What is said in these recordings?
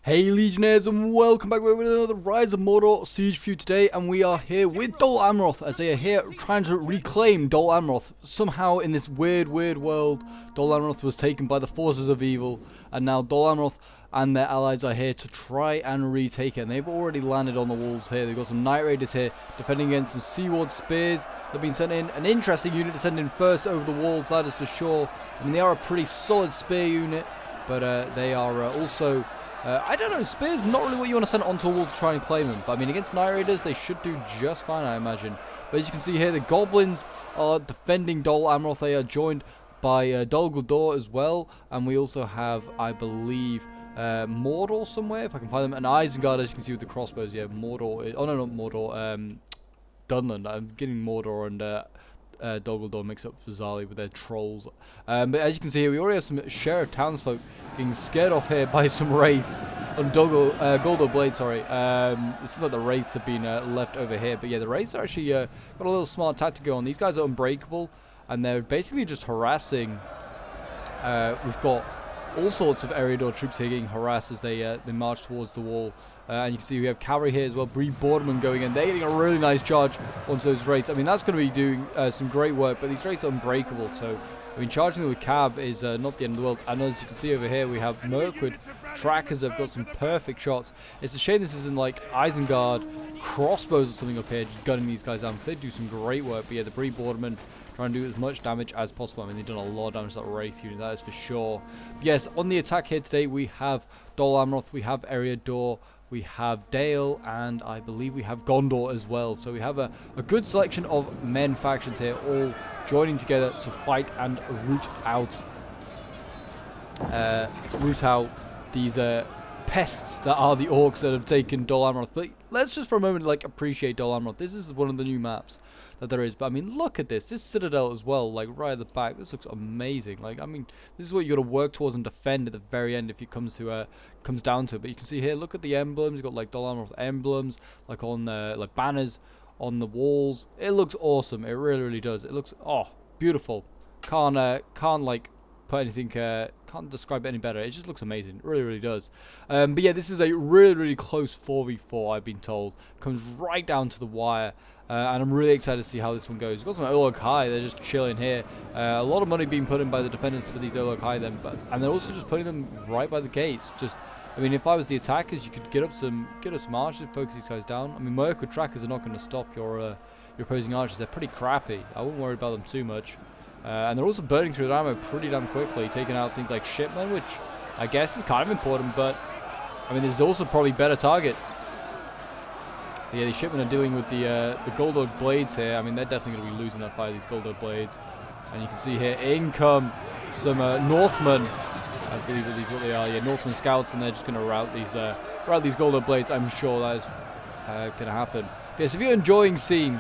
Hey Legionnaires, and welcome back with another Rise of Mordor siege for you today, and we are here with DOL AMROTH as they are here trying to reclaim DOL AMROTH. Somehow in this weird world, DOL AMROTH was taken by the forces of evil, and now DOL AMROTH and their allies are here to try and retake it, and they've already landed on the walls here. They've got some Knight Raiders here defending against some Seaward Spears. They've been sent in, an interesting unit to send in first over the walls, that is for sure. I mean, they are a pretty solid spear unit, but they are also... I don't know, spears not really what you want to send onto a wall to try and claim them. But I mean, against Knight Raiders, they should do just fine, I imagine. But as you can see here, the Goblins are defending DOL AMROTH. They are joined by Dol Guldur as well. And we also have, I believe, Mordor somewhere, if I can find them. And Isengard, as you can see with the crossbows. Yeah, Mordor. Oh, no, not Mordor. Dunland. I'm getting Mordor and... Dol Guldur mixed up for Zali with their trolls. But as you can see here, we already have some sheriff townsfolk getting scared off here by some wraiths on Gondor Blade, sorry. This is like the wraiths have been left over here. But yeah, the wraiths are actually got a little smart tactic going on. These guys are unbreakable, and they're basically just harassing. We've got all sorts of Eriador troops here getting harassed as they march towards the wall. And you can see we have cavalry here as well. Bree Boardman going in. They're getting a really nice charge onto those wraiths. I mean, that's going to be doing some great work, but these wraiths are unbreakable. So, I mean, charging them with cav is not the end of the world. And as you can see over here, we have Mirkwood trackers that have got some perfect shots. It's a shame this isn't like Isengard crossbows or something up here, just gunning these guys down, because they do some great work. But yeah, the Bree Boardman trying to do as much damage as possible. I mean, they've done a lot of damage to that wraith unit, that is for sure. But yes, on the attack here today, we have DOL AMROTH, we have Eriador, we have Dale, and I believe we have Gondor as well. So we have a good selection of men factions here, all joining together to fight and root out these pests that are the orcs that have taken DOL AMROTH. But let's just for a moment like appreciate DOL AMROTH. This is one of the new maps that there is. But I mean, look at this citadel as well, like right at the back. This looks amazing. Like, I mean, this is what you got to work towards and defend at the very end if it comes down to it. But you can see here, look at the emblems. You've got like DOL AMROTH emblems, like on like banners on the walls. It looks awesome. It really does. It looks beautiful. Can't like put anything, can't describe it any better. It just looks amazing. It really does. But yeah, this is a really close 4v4, I've been told. Comes right down to the wire. And I'm really excited to see how this one goes. We've got some Olog High, they're just chilling here. A lot of money being put in by the defenders for these Olog High then, and they're also just putting them right by the gates. Just, I mean, if I was the attackers, you could get up some archers, focus these guys down. I mean, Mirkwood trackers are not going to stop your opposing archers. They're pretty crappy. I wouldn't worry about them too much. And they're also burning through their ammo pretty damn quickly, taking out things like shipmen, which I guess is kind of important, but I mean, there's also probably better targets. Yeah, these shipmen are dealing with the Gondor blades here. I mean, they're definitely going to be losing that fight, these Gondor blades. And you can see here, in come some Northmen. I believe that these are what they are. Yeah, Northmen scouts, and they're just going to rout these Gondor blades. I'm sure that is going to happen. But yes, if you're enjoying seeing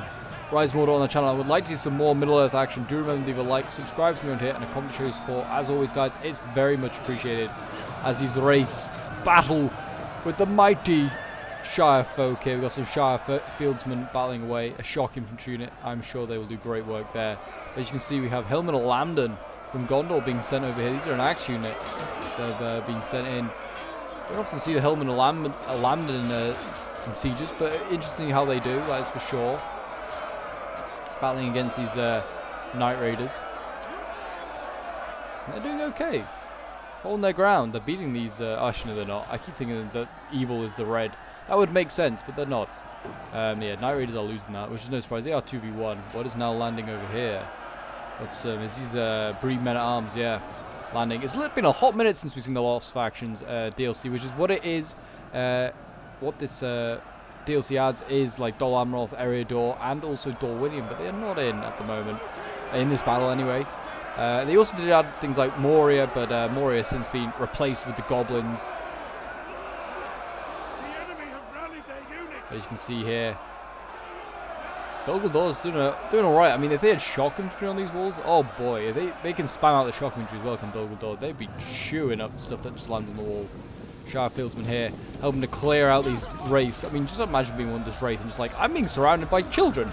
Rise Mordor on the channel, I would like to see some more Middle-earth action. Do remember to leave a like, subscribe to me around here, and a comment to show your support. As always, guys, it's very much appreciated as these wraiths battle with the mighty Shire folk here. We've got some Shire fieldsmen battling away, a shock infantry unit. I'm sure they will do great work there. As you can see, we have Hillman of Lambden from Gondor being sent over here. These are an axe unit that have been sent in. We don't often see the Hillman of Lambden in sieges, but interesting how they do, that is for sure. Battling against these Knight Raiders. And they're doing okay. Holding their ground. They're beating these... actually, no, they're not. I keep thinking that evil is the red. That would make sense, but they're not. Yeah, Knight Raiders are losing that, which is no surprise. They are 2v1. What is now landing over here? What's is these Bree Men-at-Arms, yeah, landing. It's been a hot minute since we've seen the Lost Factions DLC, which is what it is. What this DLC adds is like DOL AMROTH, Eriador, and also Dorwinium, but they're not in at the moment. In this battle, anyway. They also did add things like Moria, but Moria has since been replaced with the Goblins. As you can see here, Dol Guldur's doing alright. I mean, if they had shock infantry on these walls, oh boy, if they can spam out the shock infantry as well, come Dol Guldur, they'd be chewing up stuff that just lands on the wall. Shire fieldsman here, helping to clear out these wraiths. I mean, just imagine being one of this wraith and just like, I'm being surrounded by children.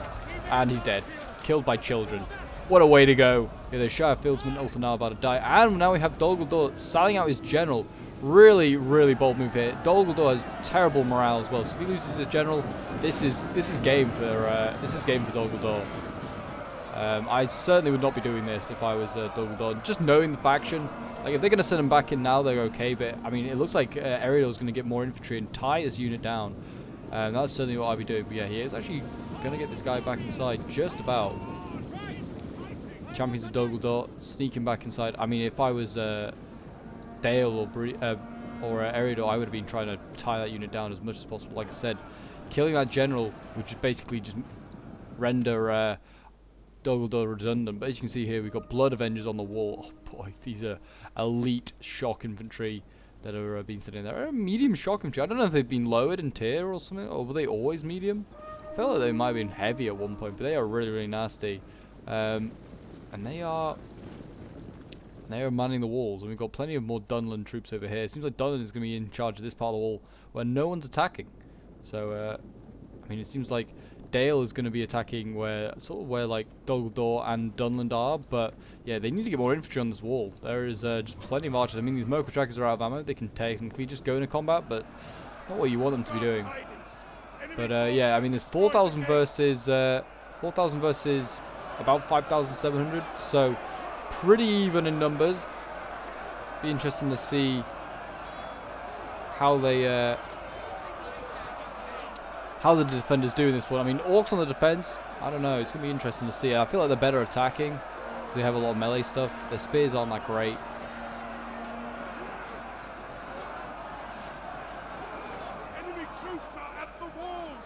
And he's dead. Killed by children. What a way to go. Yeah, the Shire fieldsman also now about to die. And now we have Dol Guldur selling out his general Really, really bold move here. Dol Guldur has terrible morale as well. So if he loses his general, this is game for Dol Guldur. I certainly would not be doing this if I was Dol Guldur. Just knowing the faction, like if they're going to send him back in now, they're okay. But I mean, it looks like Eredor's going to get more infantry and tie this unit down. That's certainly what I'd be doing. But yeah, he is actually going to get this guy back inside just about. Champions of Dol Guldur sneaking back inside. I mean, if I was Dale or Eredor, I would have been trying to tie that unit down as much as possible. Like I said, killing that general would just basically just render Dol Guldur redundant. But as you can see here, we've got Blood Avengers on the wall. Oh boy, these are elite shock infantry that are being sent in there. Medium shock infantry. I don't know if they've been lowered in tier or something, or were they always medium? I felt like they might have been heavy at one point, but they are really, really nasty. And they are manning the walls, and we've got plenty of more Dunland troops over here. It seems like Dunland is going to be in charge of this part of the wall where no one's attacking. So, I mean, it seems like Dale is going to be attacking where like Dol Guldur and Dunland are, but yeah, they need to get more infantry on this wall. There is just plenty of archers. I mean, these Merkle trackers are out of ammo. They can technically just go into combat, but not what you want them to be doing. But yeah, I mean, there's 4,000 versus about 5,700, so pretty even in numbers. Be interesting to see how the defenders do in this one. I mean, orcs on the defense, I don't know. It's gonna be interesting to see. I feel like they're better attacking because they have a lot of melee stuff. Their spears aren't that great. Enemy troops are at the walls.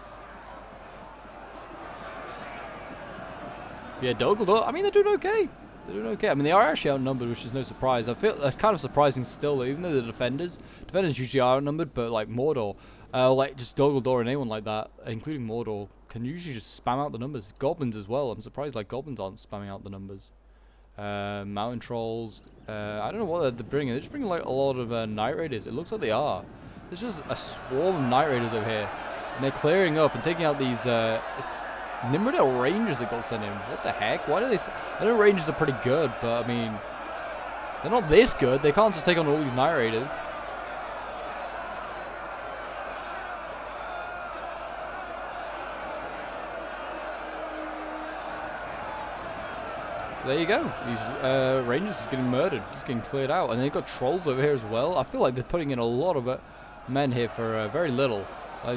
Yeah, Dol Guldur, I mean, they're doing okay. They're doing okay. I mean, they are actually outnumbered, which is no surprise. I feel that's kind of surprising still, though, even though the defenders usually are outnumbered, but like Mordor, like just Dol Guldur and anyone like that, including Mordor, can usually just spam out the numbers. Goblins as well. I'm surprised like goblins aren't spamming out the numbers. Mountain trolls. I don't know what they're bringing. They're just bringing like a lot of night raiders. It looks like they are. There's just a swarm of night raiders over here, and they're clearing up and taking out these Nimrodale Rangers that got sent in. What the heck? Why do they? I know Rangers are pretty good, but I mean, they're not this good. They can't just take on all these night raiders. There you go. These Rangers are getting murdered, just getting cleared out, and they've got trolls over here as well. I feel like they're putting in a lot of men here for very little.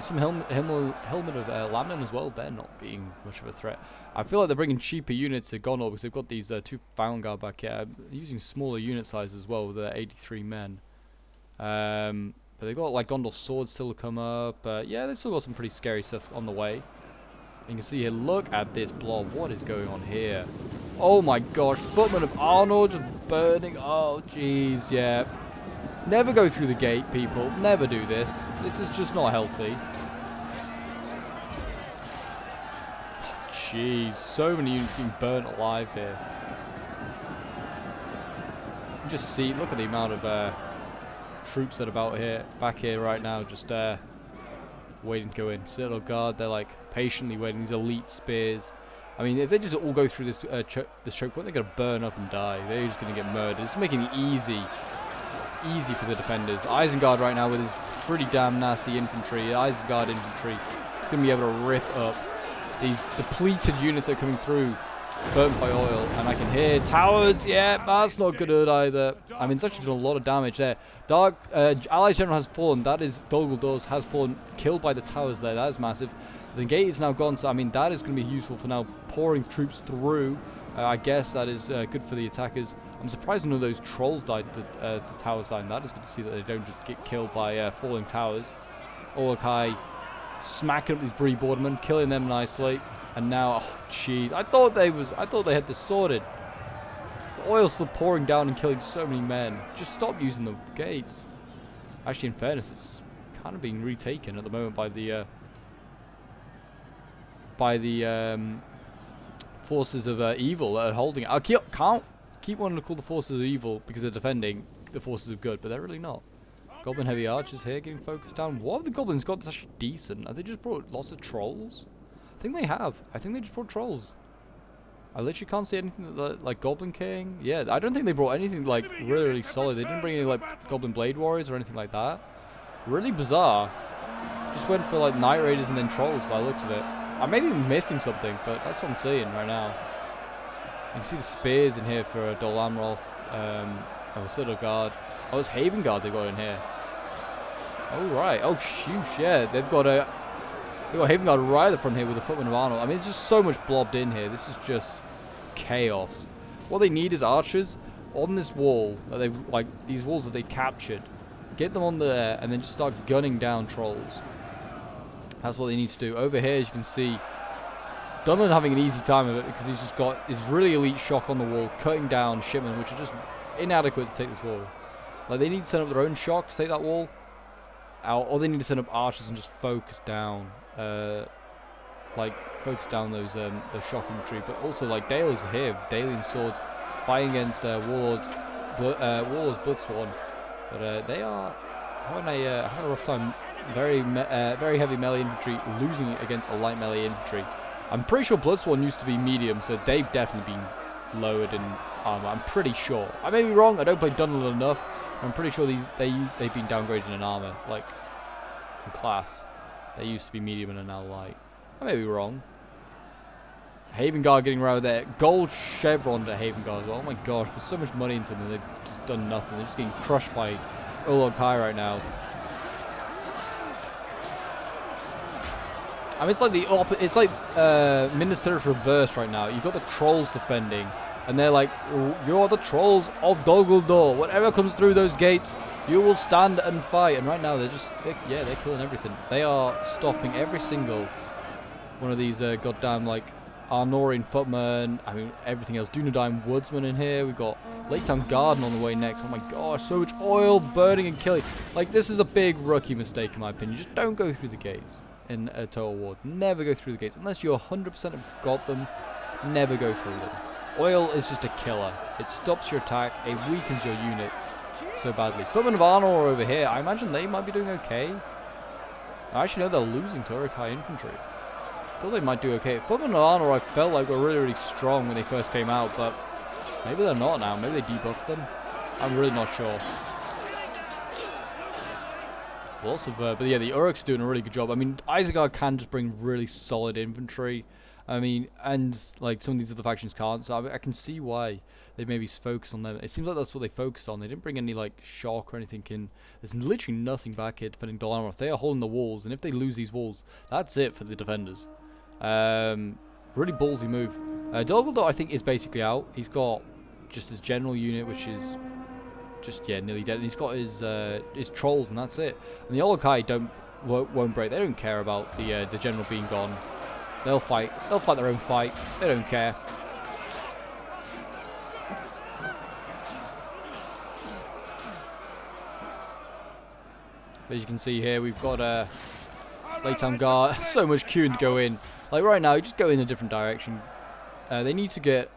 Some helmet of Lamnin as well. They're not being much of a threat. I feel like they're bringing cheaper units to Gondor because they've got these two Foundguard back here, using smaller unit size as well with their 83 men. But they've got like Gondor swords still to come up. Yeah, they've still got some pretty scary stuff on the way. You can see here, look at this blob. What is going on here? Oh my gosh, Footmen of Arnor just burning. Oh jeez, yeah. Never go through the gate, people. Never do this. This is just not healthy. Oh, jeez, so many units getting burnt alive here. You can just see, look at the amount of troops that are back here right now, just waiting to go in. Citadel Guard, they're like patiently waiting. These elite spears. I mean, if they just all go through this choke point, they're gonna burn up and die. They're just gonna get murdered. It's making it easy for the defenders. Isengard right now with his pretty damn nasty infantry. Isengard infantry is going to be able to rip up these depleted units that are coming through, burnt by oil. And I can hear towers. Yeah, that's not good either. I mean, it's actually done a lot of damage there. Dark Allies General has fallen. That is Dol Guldur's has fallen, killed by the towers there. That is massive. The gate is now gone, so I mean that is going to be useful for now pouring troops through. I guess that is good for the attackers. I'm surprised none of those trolls died, the towers died. That is good to see that they don't just get killed by falling towers. Olokai smacking up these Bree Bordermen, killing them nicely. And now, oh jeez, I thought they had this sorted. The oil's still pouring down and killing so many men. Just stop using the gates. Actually, in fairness, it's kind of being retaken at the moment by the forces of evil that are holding it. I can't keep wanting to call the forces of evil because they're defending the forces of good, but they're really not. Goblin heavy archers here getting focused down. What have the goblins got that's actually decent? Have they just brought lots of trolls? I think they have. I think they just brought trolls. I literally can't see anything like Goblin King. Yeah, I don't think they brought anything like really solid. They didn't bring any like Goblin Blade Warriors or anything like that. Really bizarre. Just went for like Night Raiders and then Trolls by the looks of it. I may be missing something, but that's what I'm seeing right now. You can see the spears in here for Dol Amroth. Citadel Guard. Oh, it's Haven Guard they got in here. Oh right. Oh shoot, yeah. They've got Haven Guard right at the front here with the Footman of Arnold. I mean, it's just so much blobbed in here. This is just chaos. What they need is archers on this wall that they've these walls that they captured. Get them on there and then just start gunning down trolls. That's what they need to do. Over here, as you can see, Dunlan having an easy time of it because he's just got his really elite shock on the wall, cutting down shipmen, which are just inadequate to take this wall. Like, they need to set up their own shock to take that wall out, or they need to set up archers and just focus down, focus down those shock infantry. But also, like, Dale is here, Dalian swords, fighting against Warlord's Bloodsworn. But they are having a rough time. Very heavy melee infantry losing against a light melee infantry. I'm pretty sure Bloodsworn used to be medium, so they've definitely been lowered in armor. I'm pretty sure. I may be wrong. I don't play Dunlan enough. I'm pretty sure they've been downgraded in armor, like in class. They used to be medium and are now light. I may be wrong. Haven Guard getting around there. Gold chevron to Haven Guard as well. Oh my gosh, there's so much money into them. They've just done nothing. They're just getting crushed by Urlog Kai right now. I mean, it's like the it's like Minas Tirith reversed right now. You've got the trolls defending, and they're like, "You're the trolls of Dol Guldur. Whatever comes through those gates, you will stand and fight." And right now, they're killing everything. They are stopping every single one of these goddamn like Arnorian footmen. I mean, everything else. Dunedain Woodsman in here. We've got Lake Town Garden on the way next. Oh my gosh, so much oil burning and killing. Like, this is a big rookie mistake in my opinion. Just don't go through the gates in a Total War. Never go through the gates. Unless you 100% have got them, never go through them. Oil is just a killer. It stops your attack. It weakens your units so badly. Footmen of Arnor over here. I imagine they might be doing okay. I actually know they're losing to Uruk-hai infantry. Thought they might do okay. Footmen of Arnor I felt like were really, really strong when they first came out, but maybe they're not now. Maybe they debuffed them. I'm really not sure. Lots of, but yeah, the Uruk's doing a really good job. I mean, Isengard can just bring really solid infantry. I mean, and like some of these other factions can't, so I can see why they maybe focus on them. It seems like that's what they focused on. They didn't bring any like shock or anything in. There's literally nothing back here defending Dol Amroth. They are holding the walls, and if they lose these walls, that's it for the defenders. Really ballsy move. Dol Guldur, I think, is basically out. He's got just his general unit, which is just nearly dead, and he's got his trolls, and that's it. And the Uruk-hai won't break. They don't care about the general being gone. They'll fight their own fight. They don't care. As you can see here, we've got Lake Town Guard. So much queuing to go in. Like right now, you just go in a different direction. They need to get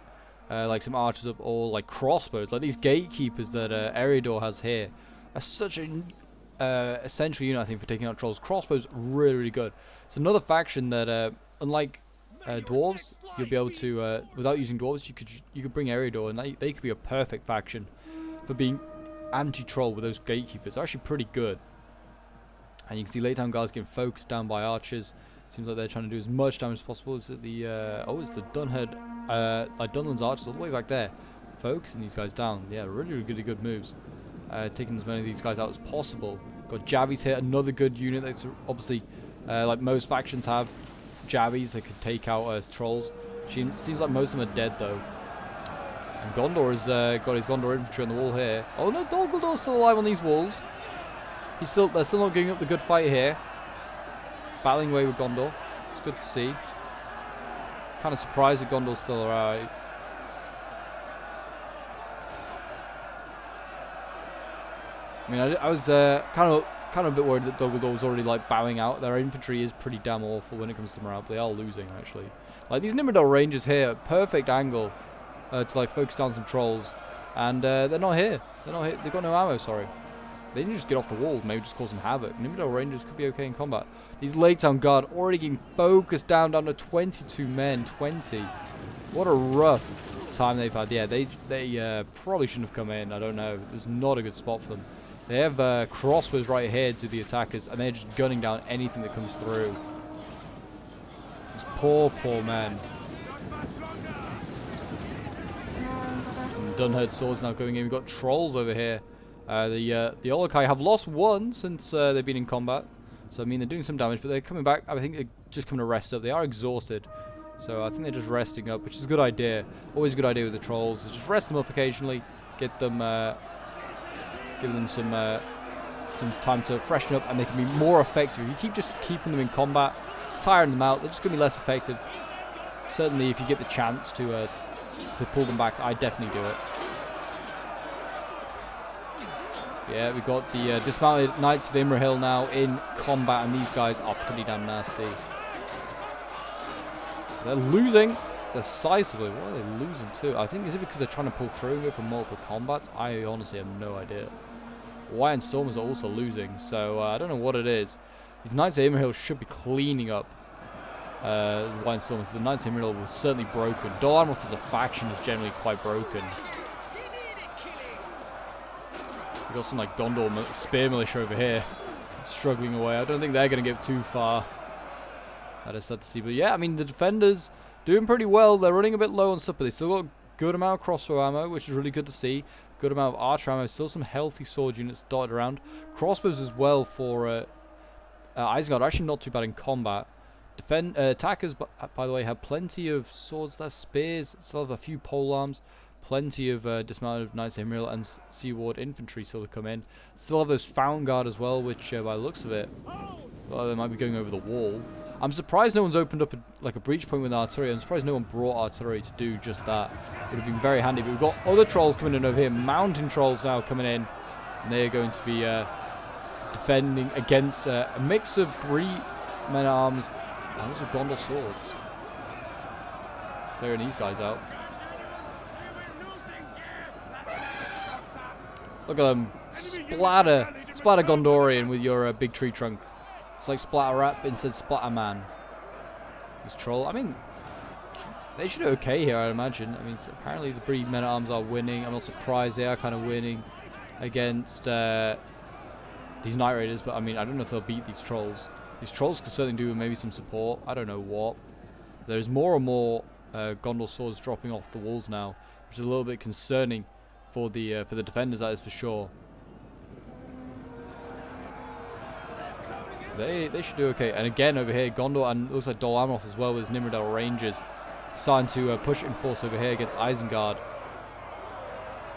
like some archers up, or like crossbows. Like these gatekeepers that Eriador has here are such an essential unit, I think, for taking out trolls. Crossbows really, really good. It's another faction that, unlike dwarves, you'll be able to without using dwarves, you could bring Eriador, and they could be a perfect faction for being anti-troll with those gatekeepers. They're actually pretty good. And you can see Lake Town Guards getting focused down by archers. Seems like they're trying to do as much damage as possible. Is it the it's the Dunhead, like Dunlan's archers all the way back there, focusing these guys down. Yeah, really, really good moves. Taking as many of these guys out as possible. Got Javies here, another good unit. That's obviously like most factions have Javies that could take out trolls. Seems like most of them are dead though. And Gondor has got his Gondor infantry on the wall here. Oh no, Dol Guldur's still alive on these walls. They're still not giving up the good fight here. Battling away with Gondor. It's good to see. Kind of surprised that Gondor's still alive. I mean, I was kind of a bit worried that Dol Guldur was already like bowing out. Their infantry is pretty damn awful when it comes to morale, but they are losing actually. Like these Nimrodel Rangers here, perfect angle to like focus down some trolls, and they're not here. They're not here. They've got no ammo. Sorry. They need to just get off the wall, maybe just cause some havoc. Nimrodel Rangers could be okay in combat. These Lake Town Guard already getting focused down to 22 men, 20. What a rough time they've had. Yeah, they probably shouldn't have come in. I don't know. It was not a good spot for them. They have crossbows right here to the attackers, and they're just gunning down anything that comes through. These poor, poor men. And Dunherd swords now going in. We've got trolls over here. The Olokai have lost one since they've been in combat. So, I mean, they're doing some damage, but they're coming back. I think they're just coming to rest up. They are exhausted. So, I think they're just resting up, which is a good idea. Always a good idea with the trolls. Is just rest them up occasionally. Get them, give them some time to freshen up, and they can be more effective. If you keep just keeping them in combat, tiring them out, they're just going to be less effective. Certainly, if you get the chance to pull them back, I definitely do it. Yeah, we've got the dismounted Knights of Imrahil now in combat, and these guys are pretty damn nasty. They're losing decisively. What are they losing to? I think, is it because they're trying to pull through and go for multiple combats? I honestly have no idea. White and Stormers are also losing, so I don't know what it is. These Knights of Imrahil should be cleaning up White and Stormers. The Knights of Imrahil were certainly broken. Dol Amroth as a faction is generally quite broken. We've got some like Gondor spear militia over here struggling away. I don't think they're going to get too far. That is sad to see. But yeah, I mean, the defenders doing pretty well. They're running a bit low on stuff, but they still got a good amount of crossbow ammo, which is really good to see. Good amount of archer ammo. Still some healthy sword units dotted around. Crossbows as well for Isengard are actually not too bad in combat. Attackers, by the way, have plenty of swords left, spears, still have a few polearms. Plenty of dismounted Knights of Imrahil and Seaward infantry still to come in. Still have those Fountain Guard as well, which by the looks of it, well, they might be going over the wall. I'm surprised no one's opened up a breach point with artillery. I'm surprised no one brought artillery to do just that. It would have been very handy. But we've got other trolls coming in over here. Mountain trolls now coming in. And they're going to be defending against a mix of Bree men-at-arms and also Gondor swords. Clearing these guys out. Look at them. Splatter Gondorian with your big tree trunk. It's like Splatter Rap instead Splatter Man. This troll. I mean, they should do okay here, I imagine. I mean, apparently the Bree men-at-arms are winning. I'm not surprised they are kind of winning against these Night Raiders. But I mean, I don't know if they'll beat these trolls. These trolls could certainly do with maybe some support. I don't know what. There's more and more Gondor swords dropping off the walls now, which is a little bit concerning for the defenders, that is for sure. They should do okay. And again over here, Gondor and looks like Dol Amroth as well with his Nimrodel Rangers starting to push in force over here against Isengard.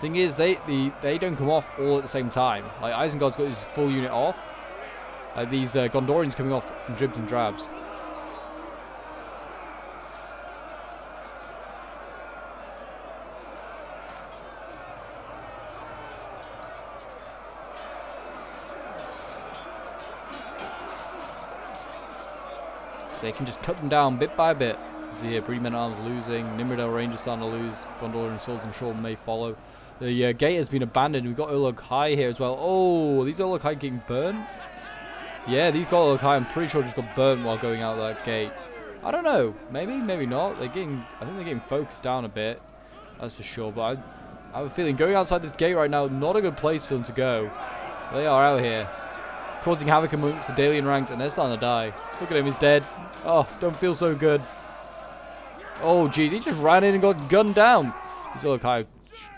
Thing is, they don't come off all at the same time. Like Isengard's got his full unit off. These Gondorians coming off in dribs and drabs. So they can just cut them down bit by bit. See here, Bree men-at-arms losing, Nimrodel Rangers starting to lose, Gondorian swords I'm sure may follow. The gate has been abandoned. We've got Urlog High here as well. Oh, these Urlog High getting burned? Yeah, these got Urlog High, I'm pretty sure just got burned while going out that gate. I don't know. Maybe, maybe not. I think they're getting focused down a bit. That's for sure. But I have a feeling going outside this gate right now, not a good place for them to go. They are out here, causing havoc amongst the Dalian ranks, and they're starting to die. Look at him, he's dead. Oh, don't feel so good. Oh, geez, he just ran in and got gunned down. He's all okay.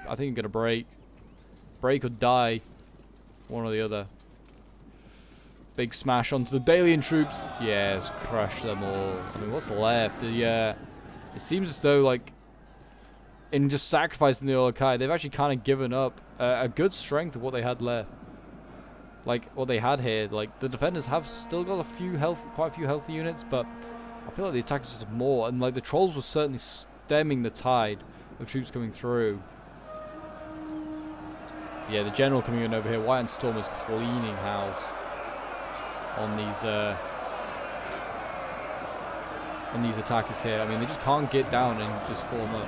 I think he's going to break. Break or die. One or the other. Big smash onto the Dalian troops. Yes, crush them all. I mean, what's left? It seems as though, like, in just sacrificing the Olokai, they've actually kind of given up a good strength of what they had left. Like what they had here, like the defenders have still got quite a few healthy units, but I feel like the attackers have more, and like the trolls were certainly stemming the tide of troops coming through. Yeah, the general coming in over here, White and Storm is cleaning house on these attackers here. I mean, they just can't get down and just form up.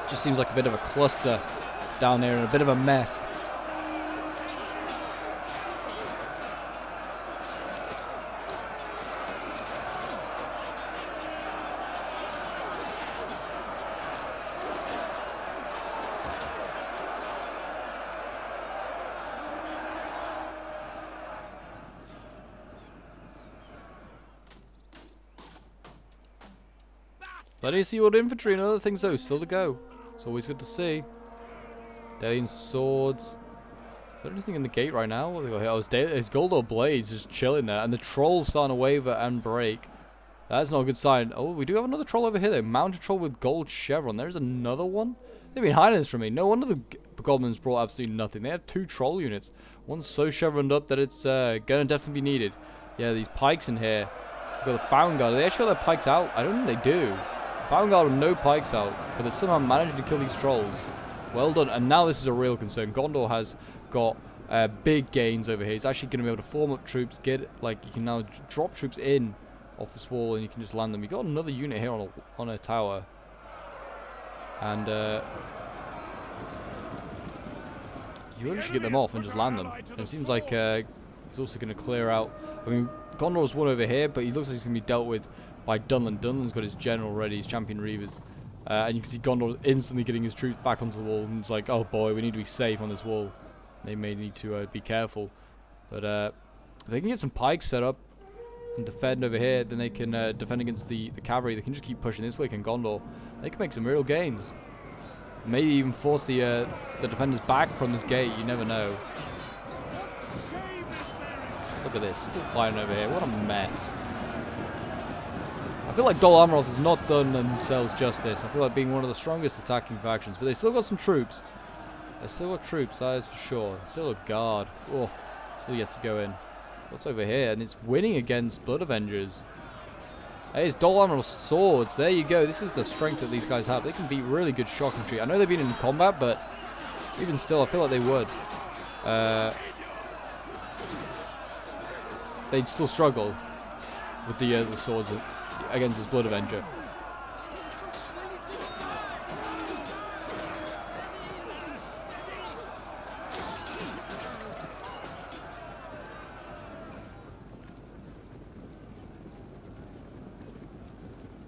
Just seems like a bit of a cluster down there and a bit of a mess. Plenty of seaworld infantry and other things though, still to go. It's always good to see. Dalian swords. Is there anything in the gate right now? What have they got here? Oh, it's Gondor blades just chilling there. And the troll's starting to waver and break. That's not a good sign. Oh, we do have another troll over here though. Mounted troll with gold chevron. There's another one. They've been hiding this from me. No wonder the goblins brought absolutely nothing. They have 2 troll units. One's so chevroned up that it's gonna definitely be needed. Yeah, these pikes in here. We've got the Found Guard. They actually got their pikes out. I don't think they do. Found Guard with no pikes out. But they're somehow managing to kill these trolls. Well done. And now this is a real concern. Gondor has got big gains over here. He's actually going to be able to form up troops. You can now drop troops in off this wall and you can just land them. You've got another unit here on a tower. And you really should get them off and just land them. And it seems like he's also going to clear out. I mean, Gondor's one over here, but he looks like he's going to be dealt with by Dunland. Dunland's got his general ready, his champion reavers. And you can see Gondor instantly getting his troops back onto the wall. And it's like, oh boy, we need to be safe on this wall. They may need to be careful. But if they can get some pikes set up and defend over here, then they can defend against the cavalry. They can just keep pushing this way, can Gondor. They can make some real gains. Maybe even force the defenders back from this gate. You never know. Look at this, still fighting over here. What a mess. I feel like Dol Amroth has not done themselves justice. I feel like being one of the strongest attacking factions, but they still got some troops. They still got troops, that is for sure. Still a guard. Oh, still yet to go in. What's over here? And it's winning against Blood Avengers. Hey, it's Dol Amroth's swords. There you go. This is the strength that these guys have. They can beat really good shock infantry. I know they've been in combat, but even still, I feel like they would. They'd still struggle with the swords against this Blood Avenger.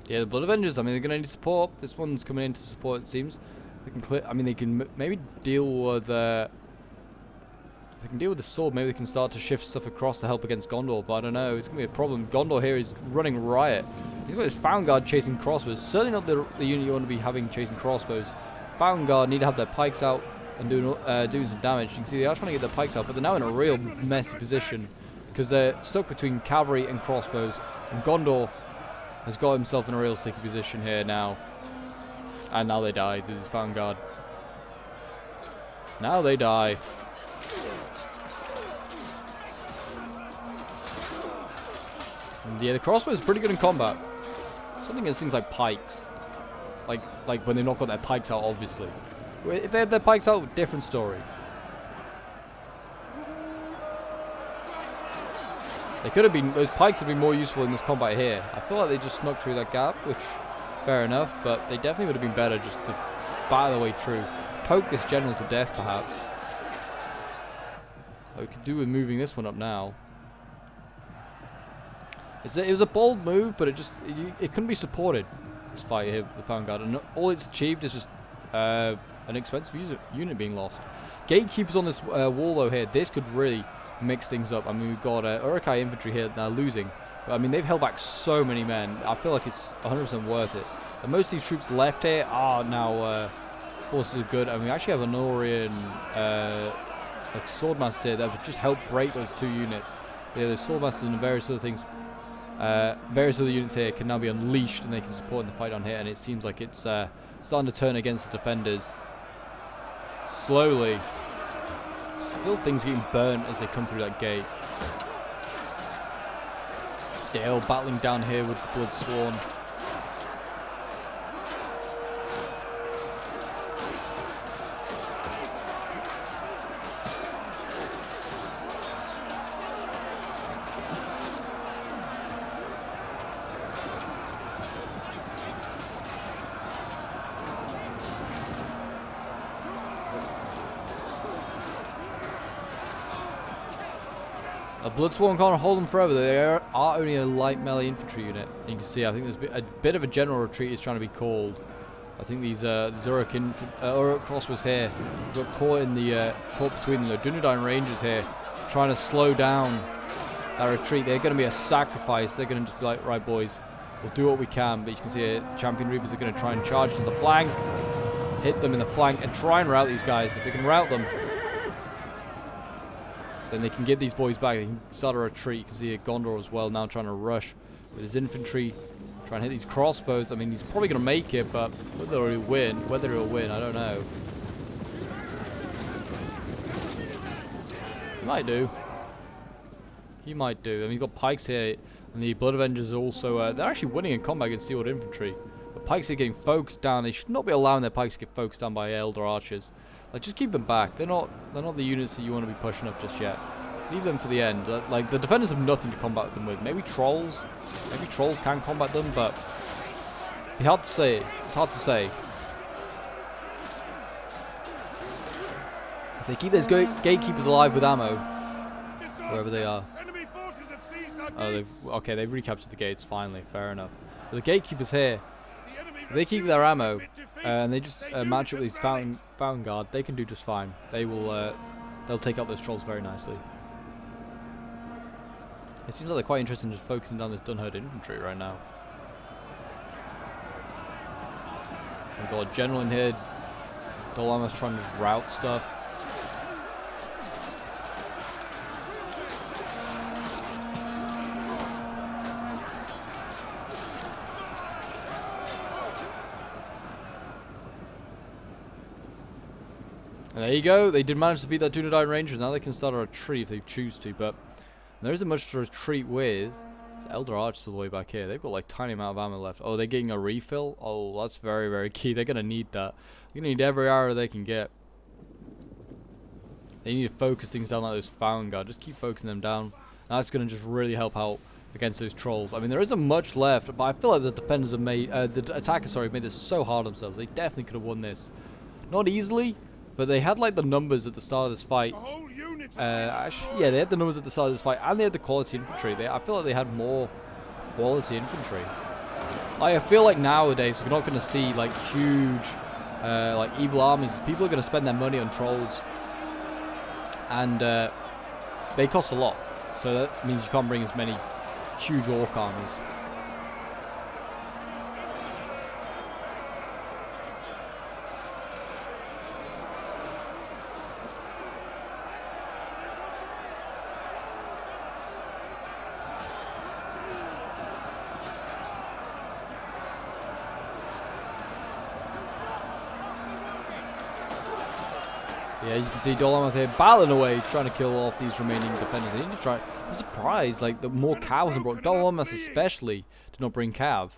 Yeah, the Blood Avengers, I mean, they're going to need support. This one's coming in to support, it seems. They can clear, I mean, they can maybe deal with if they can deal with the sword, maybe they can start to shift stuff across to help against Gondor, but I don't know. It's going to be a problem. Gondor here is running riot. He's got his Found Guard chasing crossbows. Certainly not the unit you want to be having chasing crossbows. Found Guard need to have their pikes out and doing some damage. You can see they are trying to get their pikes out, but they're now in a real messy position because they're stuck between cavalry and crossbows. And Gondor has got himself in a real sticky position here now. And now they die. This is Found Guard. Now they die. And yeah, the crossbow is pretty good in combat. Something against things like pikes. Like when they've not got their pikes out, obviously. If they had their pikes out, different story. They could have been, those pikes have been more useful in this combat here. I feel like they just snuck through that gap, which, fair enough, but they definitely would have been better just to batter their way through. Poke this general to death, perhaps. What we could do with moving this one up now. It was a bold move, but it couldn't be supported, this fight here with the Found Guard. And all it's achieved is just an expensive unit being lost. Gatekeepers on this wall, though, here, this could really mix things up. I mean, we've got Uruk-hai infantry here now losing. But, I mean, they've held back so many men. I feel like it's 100% worth it. And most of these troops left here are now forces of good. And we actually have an Orion like swordmasters here that have just helped break those 2 units. Yeah, the swordmasters and various other things. Various other units here can now be unleashed and they can support in the fight on here. And it seems like it's starting to turn against the defenders. Slowly. Still things getting burnt as they come through that gate. Dale battling down here with the Bloodsworn. Bloodsworn can't hold them forever. They are only a light melee infantry unit. And you can see, I think there's a bit of a general retreat is trying to be called. I think these Uruk crossbows here got caught in the caught between the Dunedain Rangers here, trying to slow down that retreat. They're going to be a sacrifice. They're going to just be like, right, boys, We'll do what we can, but you can see Champion Reapers are going to try and charge to the flank, hit them in the flank, and try and rout these guys. If they can rout them, then they can get these boys back. They can start a retreat. You can see Gondor as well now trying to rush with his infantry, trying to hit these crossbows. I mean, he's probably going to make it, but whether he'll win, I don't know. He might do. He might do. I mean, he's got pikes here, and the Blood Avengers are also, they're actually winning in combat against Sealed Infantry. The pikes are getting focused down. They should not be allowing their pikes to get focused down by Elder Archers. Like, just keep them back. They're not the units that you want to be pushing up just yet. Leave them for the end. Like, the defenders have nothing to combat them with. Maybe trolls. Maybe trolls can combat them, but it's hard to say. It's hard to say. If they keep those gatekeepers alive with ammo, wherever they are. Oh, they've recaptured the gates finally. Fair enough. But the gatekeepers here, if they keep their ammo and they just match up with these fountain guard, they can do just fine. They will. They'll take out those trolls very nicely. It seems like they're quite interested in just focusing down this Dunherd infantry right now. We've got a general in here. DOL Amroth trying to just rout stuff. And there you go. They did manage to beat that Dunedain Ranger. Now they can start a retreat if they choose to, but there isn't much to retreat with. It's Elder Archers all the way back here. They've got like tiny amount of ammo left. Oh, they're getting a refill? Oh, that's very, very key. They're going to need that. They're going to need every arrow they can get. They need to focus things down like those Fountain Guard. Just keep focusing them down. That's going to just really help out against those trolls. I mean, there isn't much left, but I feel like the defenders have made, the attackers, sorry, made this so hard on themselves. They definitely could have won this. Not easily, but they had like the numbers at the start of this fight. Actually, yeah, they had the numbers at the start of this fight, and they had the quality infantry. I feel like they had more quality infantry. I feel like nowadays we're not going to see like huge, like evil armies. People are going to spend their money on trolls, and they cost a lot. So that means you can't bring as many huge orc armies. Yeah, you can see DOL Amroth here battling away, trying to kill off these remaining defenders. They need to try. I'm surprised, like, the more cav wasn't brought. DOL Amroth especially did not bring cav.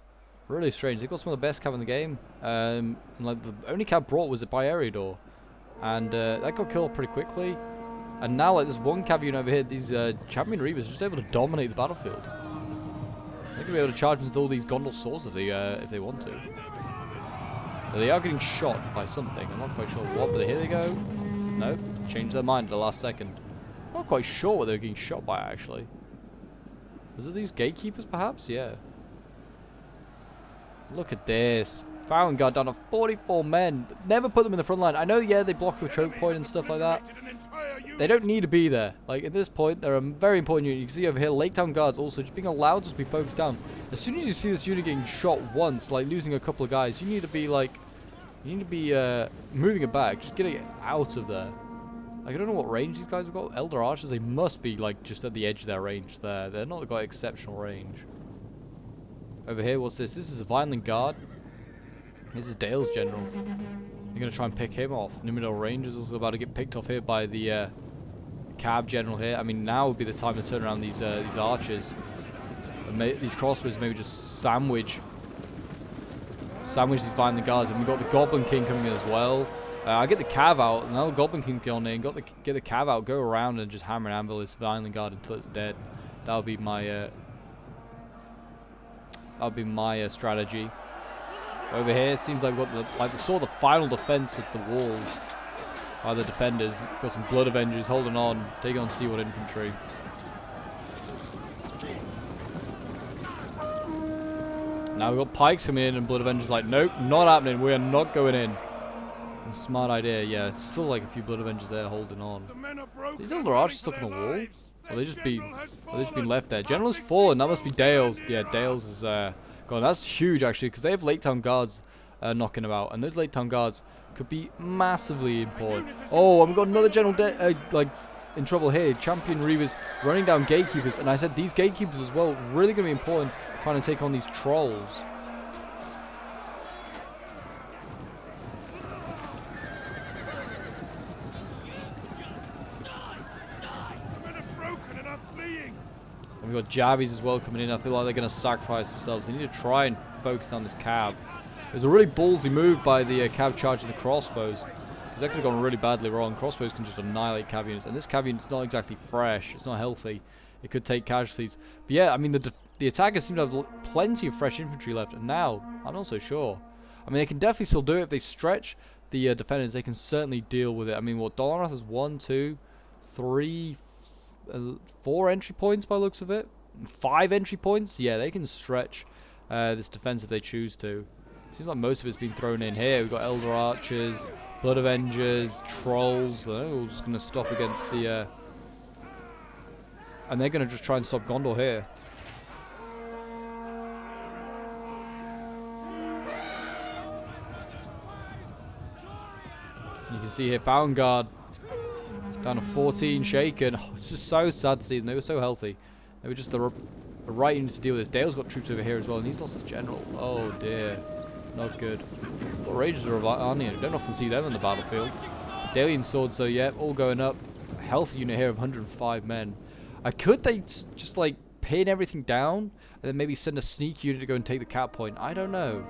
Really strange. They got some of the best cav in the game. And like the only cav brought was by Eriador, and that got killed pretty quickly. And now, like, this one cav unit over here, these Champion Reapers are just able to dominate the battlefield. They're gonna be able to charge into all these Gondor swords if they want to. But they are getting shot by something. I'm not quite sure what, but here they go. Nope, changed their mind at the last second. I'm not quite sure what they were getting shot by, actually. Was it these gatekeepers, perhaps? Yeah. Look at this. Fountain Guard down to 44 men. Never put them in the front line. I know, yeah, they block with choke point and stuff like that. They don't need to be there. Like, at this point, they're a very important unit. You can see over here, Lake Town Guards also just being allowed to just be focused down. As soon as you see this unit getting shot once, like losing a couple of guys, you need to be, like, moving it back, just getting it out of there. Like, I don't know what range these guys have got. Elder Archers, they must be, like, just at the edge of their range there. They're not got exceptional range. Over here, what's this? This is a Vineland Guard. This is Dale's general. They're going to try and pick him off. Numenor Rangers also about to get picked off here by the cab general here. I mean, now would be the time to turn around these archers. And these crossbows maybe just sandwich these Vineland Guards. And we've got the Goblin King coming in as well. I get the cav out, and now the Goblin King on there, and get the cav out, go around and just hammer and anvil this Vineland Guard until it's dead. That would be my strategy. Over here, it seems like we've got the final defense at the walls by the defenders. Got some Blood Avengers holding on, taking on Seaward Infantry. Now we've got pikes coming in, and Blood Avengers like, nope, not happening. We are not going in. And smart idea, yeah. It's still like a few Blood Avengers there holding on. These Elder Archers stuck on the wall. Or they just been left there. General's fallen. That must be Dale's. Yeah, Dale's has got God, that's huge actually, because they have Lake Town guards knocking them out, and those Lake Town guards could be massively important. Oh, and we've got another general like in trouble here. Champion Reavers running down gatekeepers, and I said these gatekeepers as well really going to be important trying to take on these trolls. And we've got Javies as well coming in. I feel like they're going to sacrifice themselves. They need to try and focus on this cav. It was a really ballsy move by the cav charging the crossbows, because that could have gone really badly wrong. Crossbows can just annihilate cav units, and this cav unit's not exactly fresh. It's not healthy. It could take casualties. But yeah, I mean, the attackers seem to have plenty of fresh infantry left, and now I'm not so sure. I mean, they can definitely still do it if they stretch the defenders. They can certainly deal with it. I mean, what, DOL AMROTH has 1, 2, 3, 4 entry points by the looks of it. 5 entry points. Yeah, they can stretch this defense if they choose to. Seems like most of it's been thrown in here. We've got Elder Archers, Blood Avengers, Trolls. They're all just going to stop against the... and they're going to just try and stop Gondor here. You can see here, Vanguard down to 14, shaken. Oh, it's just so sad to see them. They were so healthy. They were just the right unit to deal with this. Dale's got troops over here as well, and he's lost his general. Oh dear. Not good. But Rangers are on here. Don't often see them on the battlefield. Dalian swords, though, yeah, all going up. A healthy unit here of 105 men. Could they just like pin everything down and then maybe send a sneak unit to go and take the cap point? I don't know.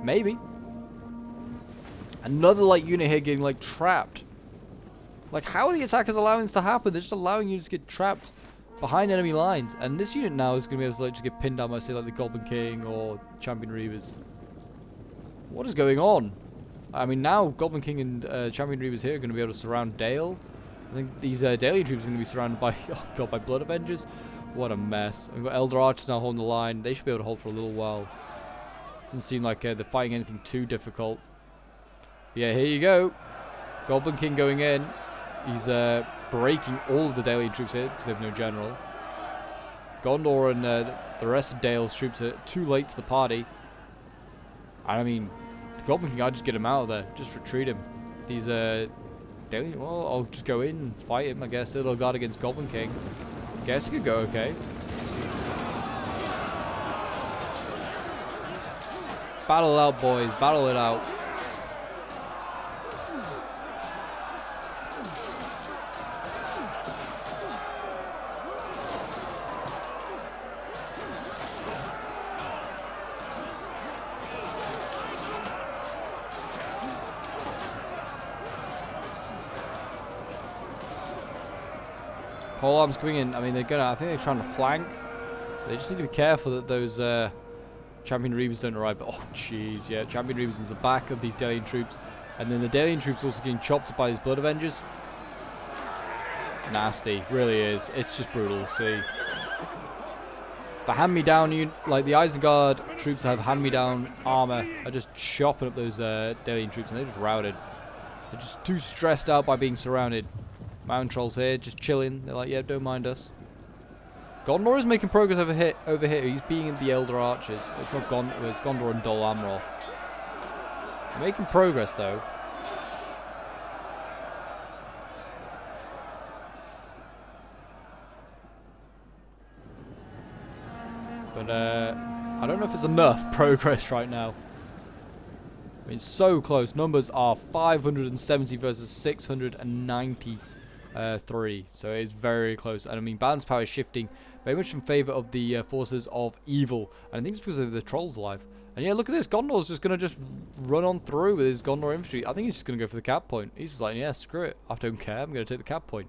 Maybe. Another light unit here getting like trapped. Like, how are the attackers allowing this to happen? They're just allowing units to get trapped behind enemy lines. And this unit now is going to be able to like, just get pinned down by, say, like the Goblin King or Champion Reavers. What is going on? I mean, now Goblin King and Champion Reavers here are going to be able to surround Dale. I think these Dalian troops are going to be surrounded by, oh god, by Blood Avengers. What a mess. We've got Elder Archers now holding the line. They should be able to hold for a little while. Doesn't seem like they're fighting anything too difficult. Yeah, here you go. Goblin King going in. He's breaking all of the Dalian troops here because they have no general. Gondor and the rest of Dale's troops are too late to the party. I mean, the Goblin King, I'll just get him out of there. Just retreat him. These Dalian, well, I'll just go in and fight him, I guess. It'll guard against Goblin King. Guess it could go okay. Battle it out, boys. Battle it out. Polearms coming in. I mean, I think they're trying to flank. They just need to be careful that those Champion Reavers don't arrive. But, oh, jeez, yeah. Champion Reavers into the back of these Dalian troops. And then the Dalian troops also getting chopped by these Blood Avengers. Nasty. Really is. It's just brutal to see. The hand-me-down, like the Isengard troops that have hand-me-down armor, are just chopping up those Dalian troops. And they're just routed. They're just too stressed out by being surrounded. Mountain Trolls here, just chilling. They're like, yeah, don't mind us. Gondor is making progress over here. He's beating the Elder Archers. It's not Gondor, it's Gondor and DOL AMROTH. Making progress, though. But, I don't know if it's enough progress right now. I mean, so close. Numbers are 570 versus 690. 3, so it is very close. And I mean, balance power is shifting very much in favor of the forces of evil, and I think it's because of the trolls alive. And yeah, look at this. Gondor's just gonna just run on through with his Gondor infantry. I think he's just gonna go for the cap point. He's just like, yeah, screw it, I don't care, I'm gonna take the cap point.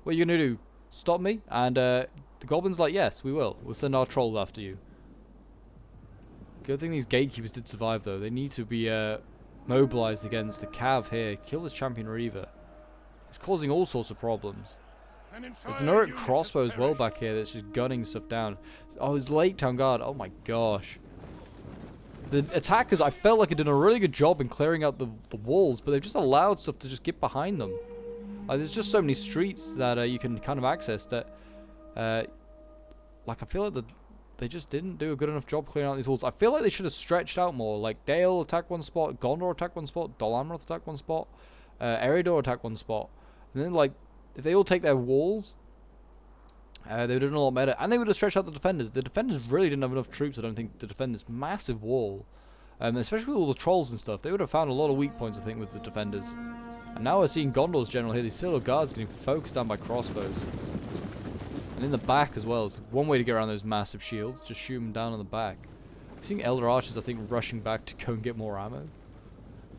What are you gonna do, stop me? And the goblins like, yes, we will, we'll send our trolls after you. Good thing these gatekeepers did survive, though. They need to be mobilized against the cav here. Kill this Champion Reaver. It's causing all sorts of problems. There's an Uruk crossbow as well back here that's just gunning stuff down. Oh, his Lake Town Guard. Oh my gosh. The attackers, I felt like, had done a really good job in clearing out the walls, but they've just allowed stuff to just get behind them. There's just so many streets that you can kind of access that, like, I feel like they just didn't do a good enough job clearing out these walls. I feel like they should have stretched out more. Like, Dale attack one spot, Gondor attack one spot, Dol Amroth attack one spot, Eredor attack one spot. And then, like, if they all take their walls, they would have done a lot better. And they would have stretched out the defenders. The defenders really didn't have enough troops, I don't think, to defend this massive wall. Especially with all the trolls and stuff. They would have found a lot of weak points, I think, with the defenders. And now we're seeing Gondor's general here. These Citadel guards getting focused down by crossbows. And in the back as well. It's one way to get around those massive shields. Just shoot them down on the back. We're seeing Elder Archers, I think, rushing back to go and get more ammo.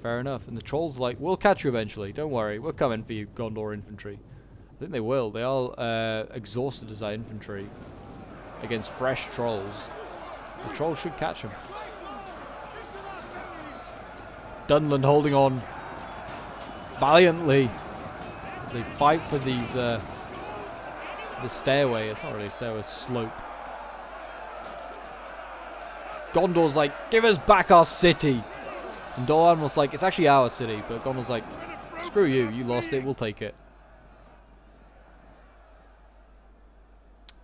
Fair enough. And the trolls are like, we'll catch you eventually. Don't worry. We're coming for you, Gondor infantry. I think they will. They are exhausted as our infantry against fresh trolls. The trolls should catch them. Dunland holding on valiantly as they fight for these the stairway. It's not really a stairway, it's a slope. Gondor's like, give us back our city. And Dol Amroth's like, it's actually our city. But Gondor's like, screw you, you lost it, we'll take it.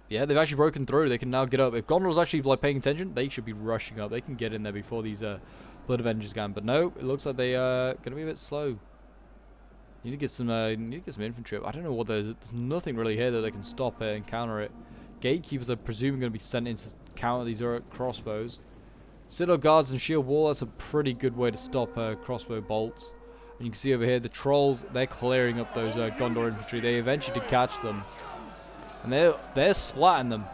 Yeah, they've actually broken through. They can now get up. If Gondor's actually like paying attention, they should be rushing up. They can get in there before these Blood Avengers can. But no, it looks like they are gonna be a bit slow. Need to get some infantry up. I don't know what there's nothing really here that they can stop it and counter it. Gatekeepers are presuming going to be sent in to counter these crossbows. Citadel guards and shield wall, that's a pretty good way to stop crossbow bolts. And you can see over here the trolls, they're clearing up those Gondor infantry. They eventually did catch them. And they're splatting them.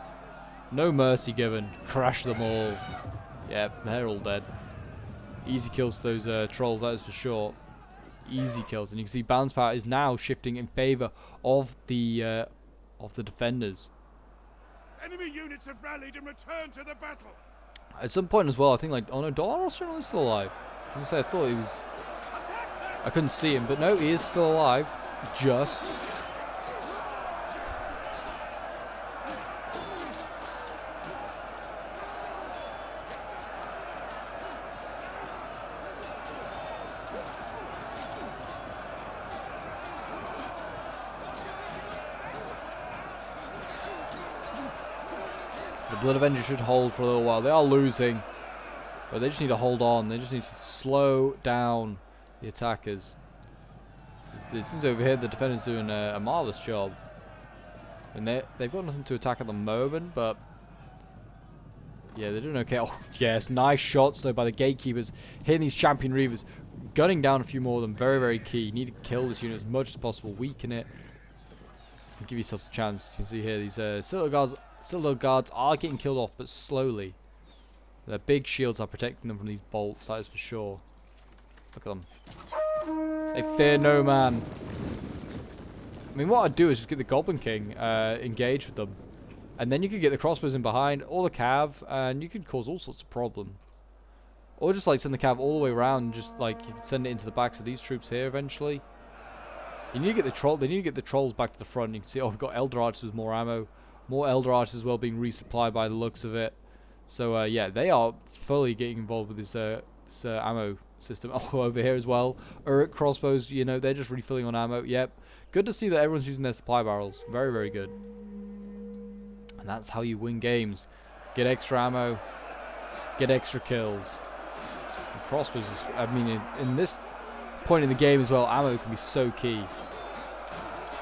No mercy given. Crash them all. Yeah, they're all dead. Easy kills for those trolls, that is for sure. Easy kills. And you can see balance power is now shifting in favor of the defenders. Enemy units have rallied and returned to the battle. At some point as well, I think like, oh no, Dol Amroth's still alive. As I say, I thought he was, I couldn't see him, but no, he is still alive. Just. The Blood Avengers should hold for a little while. They are losing, but they just need to hold on. They just need to slow down the attackers. It seems over here the defenders doing a marvelous job, and they've got nothing to attack at the moment. But yeah, they're doing okay. Oh yes, nice shots though by the gatekeepers, hitting these champion reavers, gunning down a few more of them. Very, very key. You need to kill this unit as much as possible, weaken it, and give yourselves a chance. You can see here these Citadel guards are getting killed off, but slowly. Their big shields are protecting them from these bolts, that is for sure. Look at them. They fear no man. I mean, what I'd do is just get the Goblin King engaged with them. And then you could get the crossbows in behind, or the cav, and you could cause all sorts of problems. Or just like send the cav all the way around, and just like you could send it into the backs of these troops here eventually. You need to get the troll. They need to get the trolls back to the front. You can see, oh, we've got Elder Archers with more ammo. More Elder Archers as well being resupplied by the looks of it. So yeah, they are fully getting involved with this ammo system. Oh, over here as well. Uruk crossbows, you know, they're just refilling on ammo. Yep. Good to see that everyone's using their supply barrels. Very, very good. And that's how you win games. Get extra ammo. Get extra kills. And crossbows is, I mean, in this point in the game as well, ammo can be so key.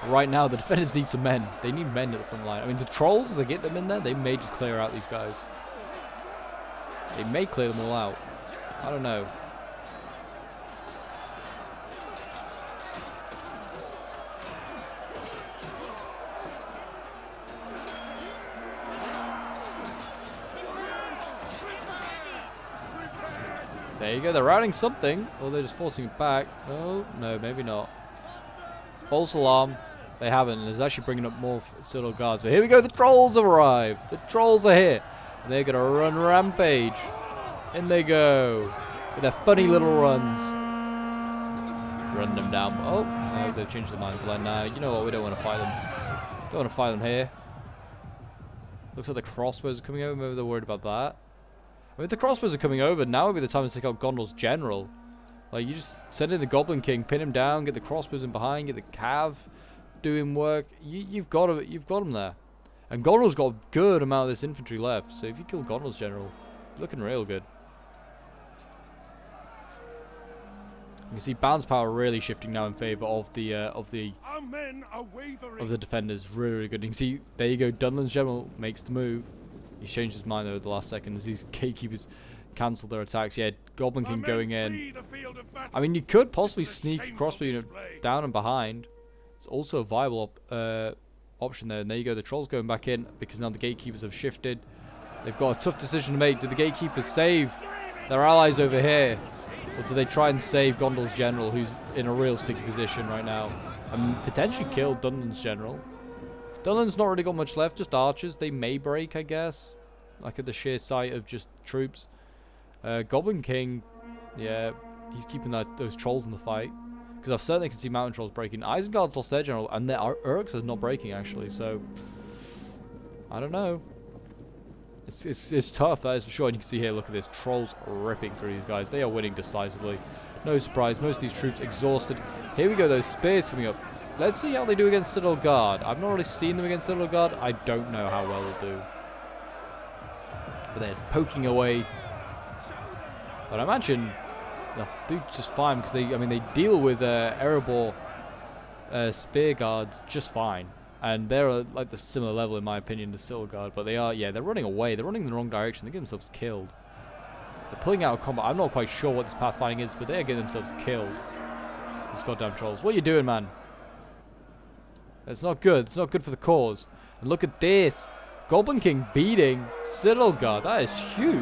Right now, the defenders need some men. They need men at the front line. I mean, the trolls, if they get them in there, they may just clear out these guys. They may clear them all out. I don't know. There you go. They're routing something. Or they're just forcing it back. Oh, no, maybe not. False alarm. They haven't. And it's actually bringing up more Citadel guards. But here we go. The trolls have arrived. The trolls are here. And they're going to run rampage. In they go. With their funny little runs. Run them down. Oh, no, they've changed their mind. Like, nah, you know what? We don't want to fight them. Don't want to fight them here. Looks like the crossbows are coming over. Maybe they're worried about that. I mean, if the crossbows are coming over, now would be the time to take out Gondor's general. Like, you just send in the Goblin King, pin him down, get the crossbows in behind, get the cav doing work. You've got him there. And Gondor's got a good amount of this infantry left. So if you kill Gondor's general, you're looking real good. You can see balance power really shifting now in favor of the Our men are wavering. defenders. Really, really good. You can see there you go. Dunland's general makes the move. He's changed his mind though at the last second as these gatekeepers cancel their attacks. Yeah, Goblin King going in. I mean, you could possibly sneak a crossbow unit down and behind. It's also a viable option there. And there you go. The trolls going back in because now the gatekeepers have shifted. They've got a tough decision to make. Do the gatekeepers save their allies over here, or do they try and save Gondor's general, who's in a real sticky position right now, and potentially kill Dunland's general? Dunland's not really got much left. Just archers. They may break, I guess, like at the sheer sight of just troops. Goblin King, yeah, he's keeping those trolls in the fight. Because I certainly can see mountain trolls breaking. Isengard's lost their general, and their Urks is not breaking, actually. So, I don't know. It's tough, that is for sure. And you can see here, look at this. Trolls ripping through these guys. They are winning decisively. No surprise. Most of these troops exhausted. Here we go, those spears coming up. Let's see how they do against Citadel Guard. I've not really seen them against Citadel Guard. I don't know how well they'll do. But there's poking away. But I imagine they'll do just fine because they deal with Erebor spear guards just fine, and they're like the similar level in my opinion to Citadel Guard. But they are, yeah, they're running away. They're running in the wrong direction. They get themselves killed. They're pulling out of combat. I'm not quite sure what this pathfinding is, but they're getting themselves killed. These goddamn trolls. What are you doing, man? It's not good. It's not good for the cause. And look at this. Goblin King beating Citadel Guard. That is huge.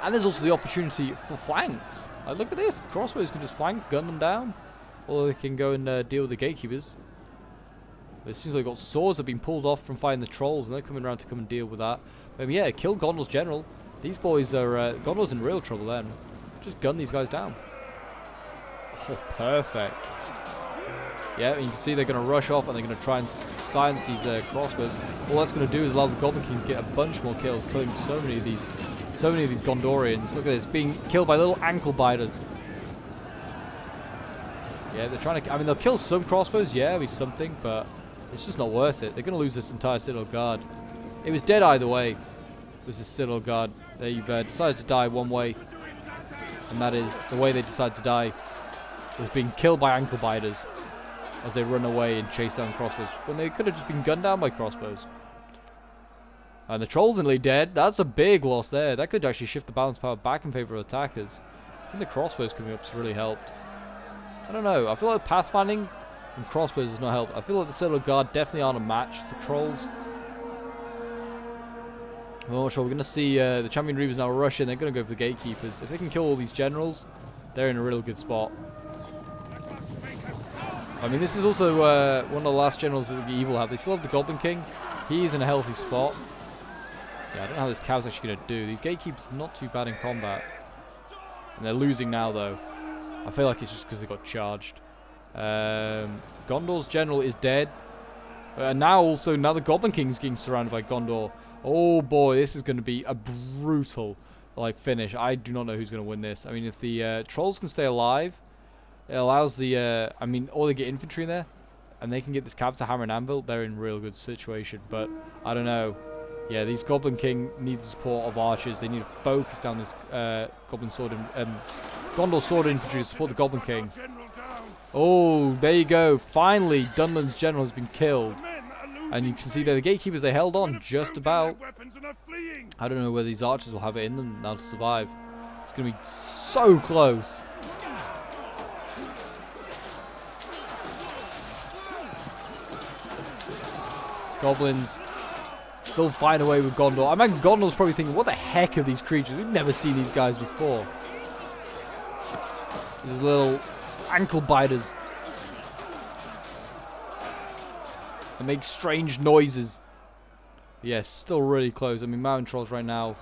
And there's also the opportunity for flanks. Like, look at this. Crossbows can just flank, gun them down. Or they can go and deal with the gatekeepers. But it seems like got swords have been pulled off from fighting the trolls, and they're coming around to come and deal with that. But yeah, kill Gondor's general. These boys are... Gondor's in real trouble then. Just gun these guys down. Oh, perfect. Yeah, and you can see they're going to rush off and they're going to try and silence these crossbows. All that's going to do is allow the Goblin King to get a bunch more kills, killing so many of these Gondorians. Look at this, being killed by little ankle biters. Yeah, they're trying to... I mean, they'll kill some crossbows, yeah, it'll be something, but it's just not worth it. They're going to lose this entire Citadel Guard. It was dead either way. This is Citadel Guard. They've decided to die one way, and that is the way they decided to die was being killed by ankle biters as they run away and chase down crossbows, when they could have just been gunned down by crossbows. And the trolls nearly dead. That's a big loss there. That could actually shift the balance power back in favor of attackers. I think the crossbows coming up has really helped. I don't know. I feel like pathfinding and crossbows has not helped. I feel like the Citadel Guard definitely aren't a match to the trolls. I'm not sure. We're going to see the Champion Reavers now rush in. They're going to go for the gatekeepers. If they can kill all these generals, they're in a real good spot. I mean, this is also one of the last generals that the Evil have. They still have the Goblin King. He's in a healthy spot. Yeah, I don't know how this cow's actually going to do. These gatekeepers not too bad in combat. And they're losing now, though. I feel like it's just because they got charged. Gondor's general is dead. And now the Goblin King is getting surrounded by Gondor. Oh boy, this is going to be a brutal finish. I do not know who's going to win this. I mean, if the trolls can stay alive, it allows the... or they get infantry in there, and they can get this cav to hammer and anvil. They're in a real good situation. But I don't know. Yeah, these Goblin King need the support of archers. They need to focus down this Goblin Sword and Gondor Sword Infantry to support the Goblin King. Oh, there you go. Finally, Dunland's general has been killed. And you can see there the gatekeepers, they held on just about. I don't know whether these archers will have it in them now to survive. It's going to be so close. Goblins still find a way with Gondor. I imagine Gondor's probably thinking, what the heck are these creatures? We've never seen these guys before. These little ankle biters. They make strange noises. Yes, still really close. I mean, mountain trolls right now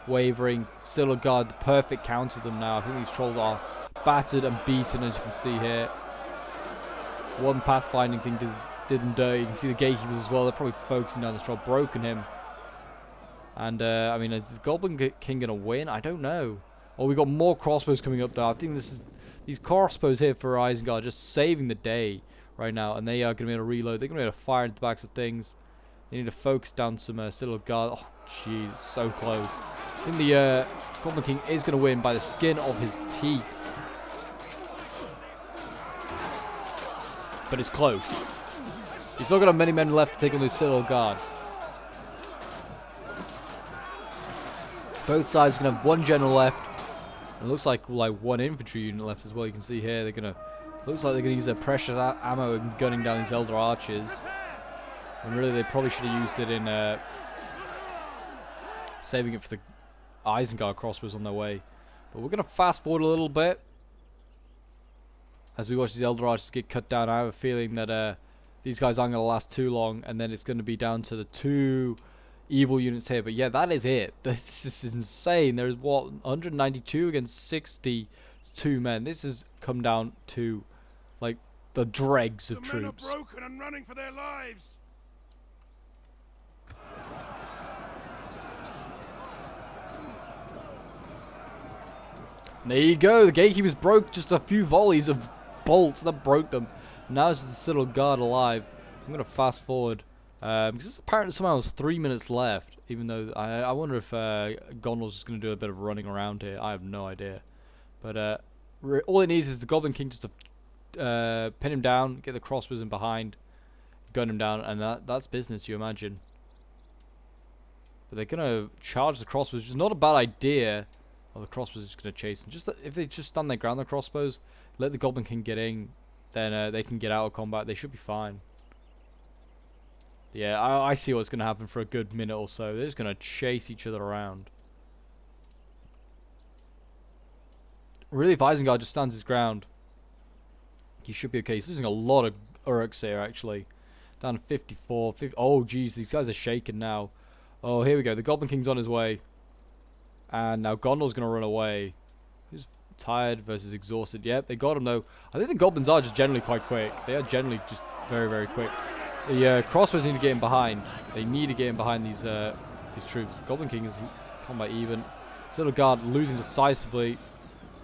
wavering. Citadel Guard, the perfect counter to them now. I think these trolls are battered and beaten, as you can see here. One pathfinding thing did them dirty. You can see the gatekeepers as well. They're probably focusing down this troll, broken him. And I mean, is the Goblin King gonna win? I don't know. Oh, we got more crossbows coming up though. I think these crossbows here for Isengard just saving the day. right now, and they are going to be able to reload. They're going to be able to fire into the backs of things. They need to focus down some Citadel Guard. Oh, jeez, so close. I think the Goblin King is going to win by the skin of his teeth. But it's close. He's not got many men left to take on this Citadel Guard. Both sides are going to have one general left. It looks like one infantry unit left as well. You can see here they're going to... Looks like they're going to use their precious ammo and gunning down these Elder Archers. And really they probably should have used it in... saving it for the Isengard crossbows on their way. But we're going to fast forward a little bit. As we watch these Elder Archers get cut down, I have a feeling that these guys aren't going to last too long, and then it's going to be down to the 2 evil units here. But yeah, that is it. This is insane. There's what, 192 against 62 men. This has come down to like the dregs of troops. The men are broken and running for their lives. There you go. The gatekeepers broke just a few volleys of bolts that broke them. Now it's the Citadel Guard alive. I'm going to fast forward. Because apparently somehow there's 3 minutes left. Even though I wonder if Gondor's just going to do a bit of running around here. I have no idea. But all it needs is the Goblin King just to pin him down, get the crossbows in behind, gun him down, and that's business, you imagine. But they're going to charge the crossbows, which is not a bad idea. Oh, the crossbows are just going to chase them. Just if they just stand their ground, the crossbows, let the Goblin King get in, then they can get out of combat. They should be fine. Yeah, I see what's going to happen for a good minute or so. They're just going to chase each other around. Really, if Isengard just stands his ground, he should be okay. He's losing a lot of Uruks here, actually. Down to 54. 50. Oh, jeez, these guys are shaking now. Oh, here we go. The Goblin King's on his way. And now Gondor's going to run away. Who's tired versus exhausted? Yep, they got him, though. I think the Goblins are just generally quite quick. They are generally just very, very quick. The crossbows need to get in behind. They need to get in behind these troops. Goblin King is combat even. Citadel Guard losing decisively.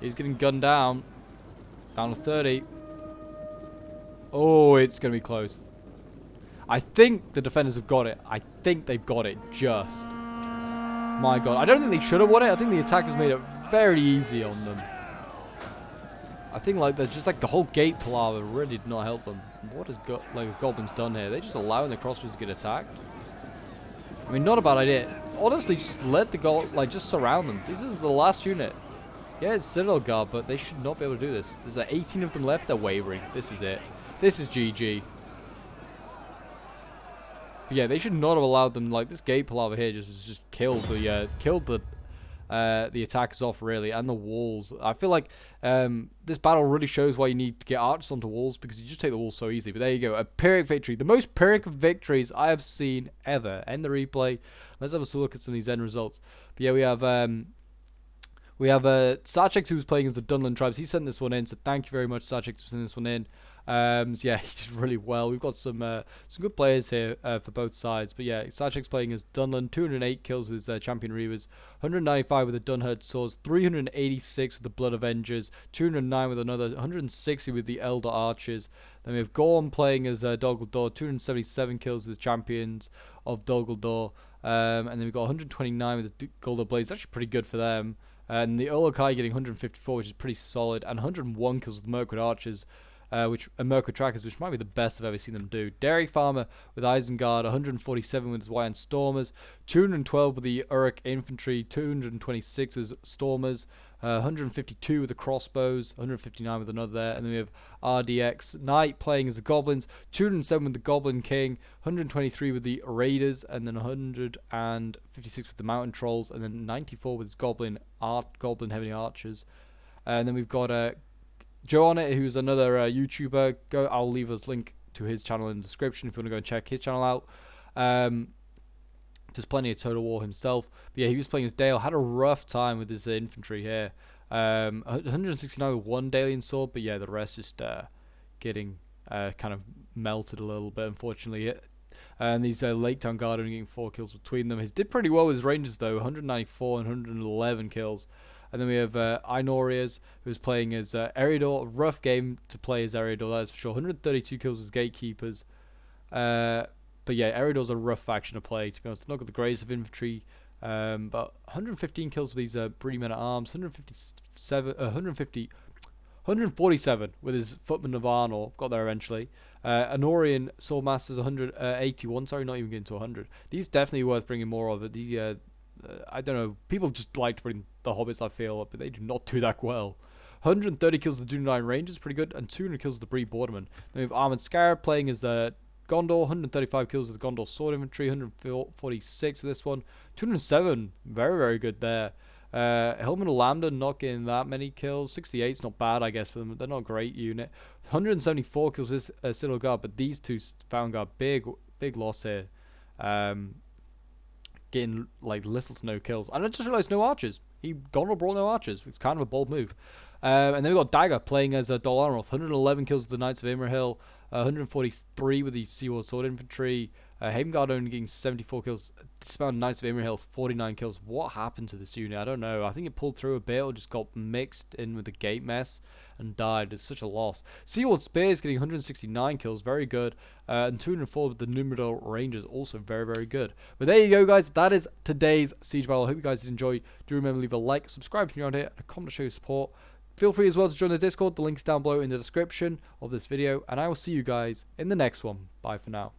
He's getting gunned down. Down to 30. Oh, it's going to be close. I think the defenders have got it. I think they've got it just. My god. I don't think they should have won it. I think the attackers made it very easy on them. I think like the whole gate palaver really did not help them. What has Goblins done here? They're just allowing the crossbows to get attacked. I mean, not a bad idea. Honestly, just let the just surround them. This is the last unit. Yeah, it's Citadel Guard, but they should not be able to do this. There's 18 of them left. They're wavering. This is it. This is GG. But yeah, they should not have allowed them. Like this gate palaver here just killed the attackers off, really, and the walls. I feel like this battle really shows why you need to get archers onto walls, because you just take the walls so easily. But there you go, a Pyrrhic victory, the most Pyrrhic of victories I have seen ever. End the replay. Let's have a look at some of these end results. But yeah, we have Sarchex, who's playing as the Dunland tribes. He sent this one in, so thank you very much, Sarchex, for sending this one in. So yeah, he did really well. We've got some good players here for both sides. But yeah, Sarchex playing as Dunland, 208 kills with his Champion Reavers, 195 with the Dunherd Swords, 386 with the Blood Avengers, 209 with another, 160 with the Elder Archers. Then we have Gorm playing as Dol Guldur, 277 kills with his Champions of Dol Guldur. And then we've got 129 with the Guldur Blades. Actually pretty good for them. And the Uruk-hai getting 154, which is pretty solid, and 101 kills with Mirkwood Archers, Mirkwood Trackers, which might be the best I've ever seen them do. Derek Farmer with Isengard, 147 with his Wyand Stormers, 212 with the Uruk Infantry, 226 with Stormers, 152 with the Crossbows, 159 with another there, and then we have RDX Knight playing as the Goblins, 207 with the Goblin King, 123 with the Raiders, and then 156 with the Mountain Trolls, and then 94 with his Goblin Heavy Archers. And then we've got Joe on it, who's another YouTuber. I'll leave a link to his channel in the description if you want to go and check his channel out. There's plenty of Total War himself. But yeah, he was playing as Dale. Had a rough time with his infantry here. 169 with one Dalian sword, but yeah, the rest just getting kind of melted a little bit, unfortunately. And these Lake Town Guard only getting 4 kills between them. He did pretty well with his Rangers, though. 194 and 111 kills. And then we have Einorias, who's playing as Eriador. Rough game to play as Eriador, that is for sure. 132 kills as gatekeepers. But yeah, Eriador's a rough faction to play, to be honest. Not got the greatest of infantry. But 115 kills with these Bree men at arms. 147 with his footman of Arnor. Got there eventually. Anorian Swordmasters 181. Sorry, not even getting to 100. These definitely worth bringing more of. The I don't know. People just like to bring the hobbits, I feel, but they do not do that well. 130 kills with the Dunedain Rangers, pretty good, and 200 kills with the Bree Bordermen. Then we have Armored Scarab playing as the Gondor, 135 kills with the Gondor Sword Infantry, 146 with this one, 207, very, very good there. Hillman and Lambda not getting that many kills. 68's not bad, I guess, for them. They're not a great unit. 174 kills with this Citadel Guard, but these two Found Guard, big loss here. Getting like little to no kills. And I just realized no archers. Gondor brought no archers. It's kind of a bold move. And then we got Dagger playing as a Dol Amroth. 111 kills with the Knights of Imrahil. 143 with the Seaward Sword Infantry. Havengard only getting 74 kills. This amount of Knights of Imrahil, 49 kills. What happened to this unit? I don't know. I think it pulled through a bit or just got mixed in with the gate mess and died. It's such a loss. Seaward Spears getting 169 kills. Very good. And 204 with the Numidor Rangers. Also very, very good. But there you go, guys. That is today's Siege Battle. I hope you guys did enjoy. Do remember to leave a like, subscribe if you're around here, and a comment to show your support. Feel free as well to join the Discord. The link's down below in the description of this video. And I will see you guys in the next one. Bye for now.